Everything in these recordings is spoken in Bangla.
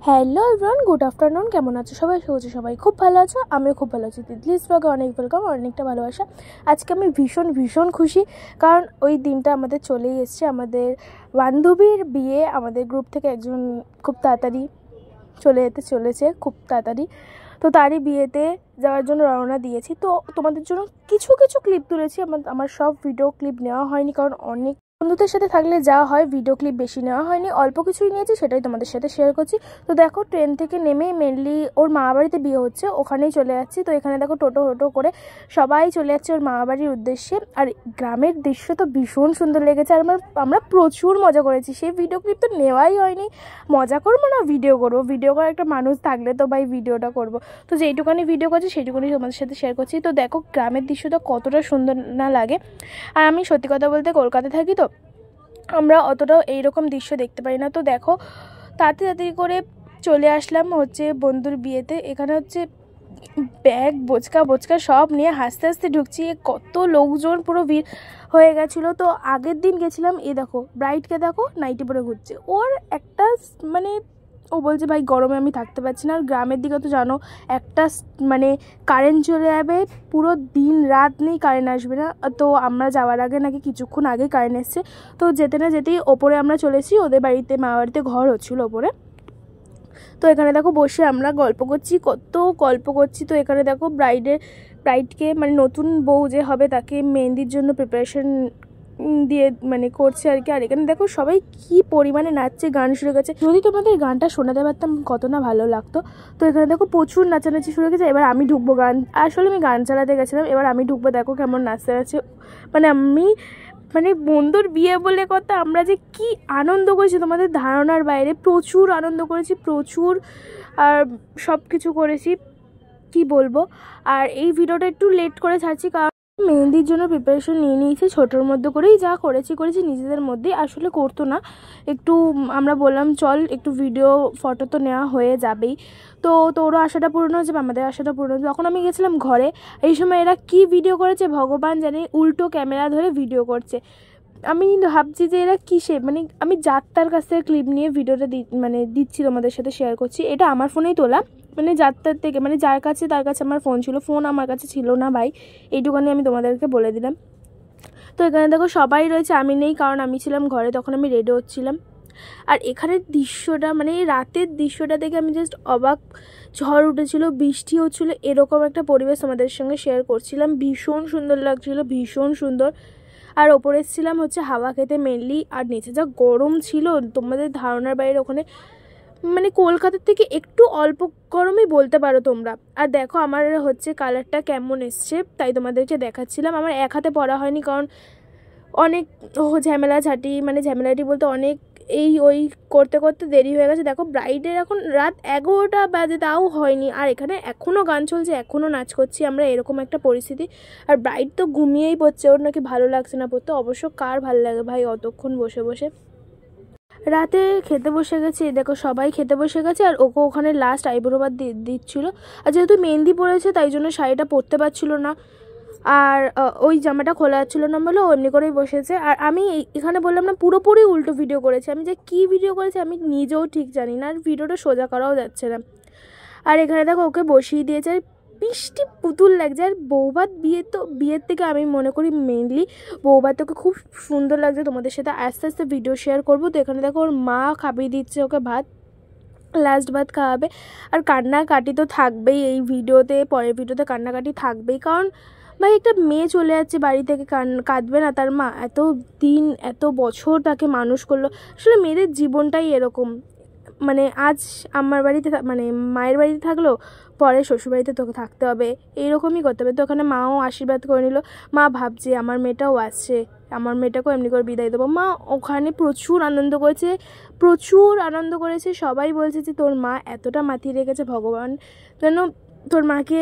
Hello everyone, good afternoon. কেমন আছো সবাই? সবাই খুব ভালো আছো, আমিও খুব ভালো আছি। তিতলিস ব্লগে অনেক ওয়েলকাম, অনেকটা ভালোবাসা। আজকে আমি ভীষণ খুশি, কারণ ওই দিনটা আমাদের চলেই এসছে। আমাদের বান্ধবীর বিয়ে, আমাদের গ্রুপ থেকে একজন খুব তাড়াতাড়ি চলে যেতে চলেছে, খুব তাড়াতাড়ি। তো তারই বিয়েতে যাওয়ার জন্য রওনা দিয়েছি। তো তোমাদের জন্য কিছু ক্লিপ তুলেছি। আমার সব ভিডিও ক্লিপ নেওয়া হয়নি, কারণ অনেক বন্ধুদের সাথে থাকলে যাওয়া হয়, ভিডিও ক্লিপ বেশি নেওয়া হয়নি, অল্প কিছুই নিয়েছি, সেটাই তোমাদের সাথে শেয়ার করছি। তো দেখো, ট্রেন থেকে নেমে মেনলি ওর মামাবাড়িতে বিয়ে হচ্ছে, ওখানেই চলে যাচ্ছি। তো এখানে দেখো টোটো করে সবাই চলে যাচ্ছে ওর মামাবাড়ির উদ্দেশ্যে। আর গ্রামের দৃশ্য তো ভীষণ সুন্দর লেগেছে, আর আমরা প্রচুর মজা করেছি। সেই ভিডিও ক্লিপ তো নেওয়াই হয়নি। মজা করবো না ভিডিও করবো? ভিডিও করার একটা মানুষ থাকলে তো ভাই ভিডিওটা করবো। তো যেইটুখানি ভিডিও করছি সেইটুকুনি তোমাদের সাথে শেয়ার করছি। তো দেখো গ্রামের দৃশ্যটা কতটা সুন্দর না লাগে। আর আমি সত্যি কথা বলতে কলকাতায় থাকি, তো আমরা অতটাও এইরকম দৃশ্য দেখতে পাই না। তো দেখো তাড়াতাড়ি করে চলে আসলাম হচ্ছে বন্ধুর বিয়েতে। এখানে হচ্ছে ব্যাগ বোচকা সব নিয়ে হাসতে ঢুকছি। কত লোকজন, পুরো ভিড় হয়ে গেছিলো। তো আগের দিন গেছিলাম, দেখো ব্রাইডকে দেখো নাইটি পরে ঘুরছে। ওর একটা ও বলছে ভাই গরমে আমি থাকতে পারছি না। আর গ্রামের দিকে তো জানো, একটা কারেন্ট চলে যাবে, পুরো দিন রাত নেই, কারেন্ট আসবে না। তো আমরা যাওয়ার আগে নাকি কিছুক্ষণ আগে কারেন্ট এসছে। তো যেতে না যেতেই ওপরে আমরা চলেছি, ওদের বাড়িতে মা বাড়িতে ঘর হচ্ছিলো ওপরে। তো এখানে দেখো বসে আমরা কত গল্প করছি। তো এখানে দেখো ব্রাইডকে নতুন বউ যে হবে তাকে মেহেন্দির জন্য প্রিপারেশন দিয়ে করছে আর কি। আর এখানে দেখো সবাই কি পরিমাণে নাচছে, গান শুরু গেছে। যদি তোমাদের গানটা শোনাতে পারতাম কত না ভালো লাগতো। তো এখানে দেখো প্রচুর নাচানাচি শুরু গেছে। এবার আমি ঢুকবো আসলে আমি গান চালাতে গেছিলাম, এবার আমি ঢুকবো। দেখো কেমন নাচতে নাচছে। আমি বন্ধুর বিয়ে বলে কথা, আমরা যে কি আনন্দ করেছি তোমাদের ধারণার বাইরে। প্রচুর আনন্দ করেছি, প্রচুর। আর সব কিছু করেছি, কি বলবো। আর এই ভিডিওটা একটু লেট করে ছাড়ছি, কারণ মেহেন্দির জন্য প্রিপারেশন নিয়ে নিয়েছি ছোটোর মধ্যে করেই। যা করেছি নিজেদের মধ্যেই, আসলে করতো না। একটু আমরা বললাম চল একটু ভিডিও ফটো তো নেওয়া হয়ে যাবেই। তো তোরও আশাটা পূর্ণ হচ্ছে, আমাদের আশাটা পূর্ণ হচ্ছে। তখন আমি গেছিলাম ঘরে, এই সময় এরা কি ভিডিও করেছে ভগবান জানে, উল্টো ক্যামেরা ধরে ভিডিও করছে। আমি ভাবছি যে এরা কিসে, আমি যাত্রার কাছ থেকে ক্লিপ নিয়ে ভিডিওটা দিচ্ছি, তোমাদের সাথে শেয়ার করছি। এটা আমার ফোনেই তোলা, যাত্রার থেকে যার কাছে তার কাছে আমার ফোন ছিল, ফোন আমার কাছে ছিল না ভাই, এইটুখানি আমি তোমাদেরকে বলে দিলাম। তো এখানে দেখো সবাই রয়েছে, আমি নেই, কারণ আমি ছিলাম ঘরে, তখন আমি রেডি হচ্ছিলাম। আর এখানের দৃশ্যটা রাতের দৃশ্যটা দেখে আমি জাস্ট অবাক। ঝড় উঠেছিল, বৃষ্টি হচ্ছিলো, এরকম একটা পরিবেশ তোমাদের সঙ্গে শেয়ার করছিলাম। ভীষণ সুন্দর লাগছিলো, ভীষণ সুন্দর। আর ওপরে এসেছিলাম হচ্ছে হাওয়া খেতে মেনলি। আর নিচে যা গরম ছিল তোমাদের ধারণার বাইরে। ওখানে কলকাতার থেকে একটু অল্প গরমই বলতে পারো তোমরা। আর দেখো আমার হচ্ছে কালারটা কেমন এসছে, তাই তোমাদেরকে দেখাচ্ছিলাম। আমার এক হাতে পরা হয়নি, কারণ অনেক ঝামেলাটি বলতে অনেক ওই করতে দেরি হয়ে গেছে। দেখো ব্রাইডের এখন রাত 11টা বাজে, তাও হয়নি। আর এখানে এখনও গান চলছে, এখনও নাচ করছি আমরা, এরকম একটা পরিস্থিতি। আর ব্রাইড তো ঘুমিয়েই পড়ছে, ওর নাকি ভালো লাগছে না পড়তে। অবশ্য কার ভালো লাগে ভাই অতক্ষণ বসে। রাতে খেতে বসে গেছি, দেখো সবাই খেতে বসে গেছে। আর ওকে ওখানে লাস্ট আইব্রো বাদ দিচ্ছিল। আর যেহেতু মেহেন্দি পড়েছে তাই জন্য শাড়িটা পরতে পারছিল না, আর ওই জামাটা খোলা যাচ্ছিলো না বলে ও এমনি করেই বসেছে। আর আমি এখানে বললাম না, পুরোপুরি উল্টো ভিডিও করেছি। আমি যে কী ভিডিও করেছি আমি নিজেও ঠিক জানি না, আর ভিডিওটা সোজা করাও যাচ্ছে না। আর এখানে দেখো ওকে বসিয়ে দিয়েছে, আর বৃষ্টি পুতুল লাগছে। আর বৌভাত বিয়ের থেকে আমি মনে করি মেনলি বৌভাত ওকে খুব সুন্দর লাগছে। তোমাদের সাথে আস্তে আস্তে ভিডিও শেয়ার করবো। তো এখানে দেখো ওর মা খাইয়ে দিচ্ছে ওকে ভাত, লাস্ট ভাত খাওয়াবে। আর কান্নাকাটি তো থাকবেই এই ভিডিওতে, পরের ভিডিওতে কান্নাকাটি থাকবেই, কারণ ভাই একটা মেয়ে চলে যাচ্ছে বাড়ি থেকে, কাঁদবে না তার মা? এত দিন এত বছর তাকে মানুষ করলো। আসলে মেয়েদের জীবনটাই এরকম, আজ আমার বাড়িতে মায়ের বাড়িতে থাকলো, পরে শ্বশুরবাড়িতে তোকে থাকতে হবে, এইরকমই করতে হবে। তো ওখানে মাও আশীর্বাদ করে নিল। মা ভাবছে আমার মেয়েটাও আসছে, আমার মেয়েটাকেও এমনি করে বিদায় দেবো। মা ওখানে প্রচুর আনন্দ করেছে। সবাই বলছে যে তোর মা এতটা মাতিয়ে রেখেছে, ভগবান যেন তোর মাকে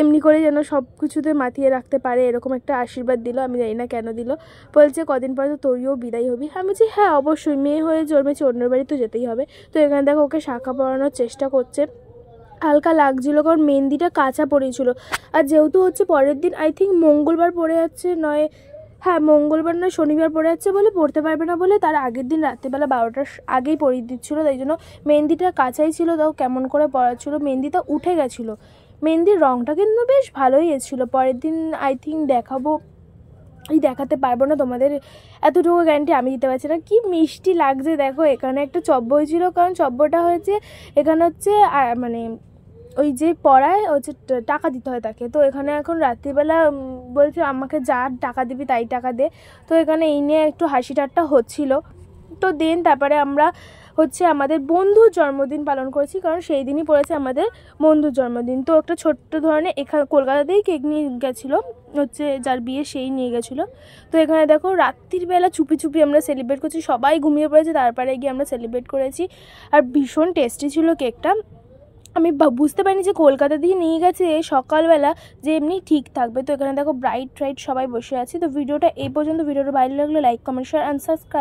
এমনি করে যেন সব কিছুতে মাতিয়ে রাখতে পারে, এরকম একটা আশীর্বাদ দিল। আমি জানি না কেন দিল। বলছে কদিন পরে তো তোরিও বিদায় হবি। আমি বলছি হ্যাঁ অবশ্যই, মেয়ে হয়ে জন্মেছে, অন্যের বাড়ি তো যেতেই হবে। তো এখানে দেখো ওকে শাঁখা পরানোর চেষ্টা করছে, হালকা লাগছিল, কারণ মেহেন্দিটা কাঁচা পড়েছিল। আর যেহেতু হচ্ছে পরের দিন আই থিঙ্ক মঙ্গলবার পড়ে যাচ্ছে, নয় হ্যাঁ, মঙ্গলবার না শনিবার পড়ে যাচ্ছে বলে পড়তে পারবে না বলে তার আগের দিন রাত্রিবেলা 12টার আগেই পরিয়ে দিচ্ছিলো, তাই জন্য মেহেন্দিটা কাঁচাই ছিল, তাও কেমন করে পড়াচ্ছিলো, মেহেন্দিটা উঠে গেছিলো। মেহেন্দির রঙটা কিন্তু বেশ ভালোই এসেছিলো। পরের দিন আই থিঙ্ক দেখাবো, দেখাতে পারবো না তোমাদের, এতটুকু গ্যারান্টি আমি দিতে পারছি না। কি মিষ্টি লাগছে দেখো। এখানে একটা চব্য হয়েছিলো, কারণ চব্যটা হয়েছে এখানে হচ্ছে মানে ওই যে পড়ায় হচ্ছে টাকা দিতে হয় তাকে। তো এখানে এখন রাত্রিবেলা বলছে আমাকে যা টাকা দিবি তাই টাকা দে। তো এখানে এই নিয়ে একটু হাসি ঠাট্টা হচ্ছিলো। তো দেন তারপরে আমরা হচ্ছে আমাদের বন্ধুর জন্মদিন পালন করেছি, কারণ সেই দিনই পড়েছে আমাদের বন্ধুর জন্মদিন। তো একটা ছোট্ট ধরনের এখানে কলকাতাতেই কেক নিয়ে গেছিলো, হচ্ছে যার বিয়ে সেই নিয়ে গেছিলো। তো এখানে দেখো রাত্রির বেলা চুপি চুপি আমরা সেলিব্রেট করছি, সবাই ঘুমিয়ে পড়েছে, তারপরে গিয়ে আমরা সেলিব্রেট করেছি। আর ভীষণ টেস্টি ছিল কেকটা। আমি বুঝতে পারিনি যে কলকাতা দিয়ে নিয়ে গেছে সকালবেলা যে এমনি ঠিক থাকবে। তো এখানে দেখো ব্রাইট ট্রাইট সবাই বসে আছে। তো ভিডিওটা এই পর্যন্ত। ভিডিওটা ভালো লাগলে like, comment, share and subscribe.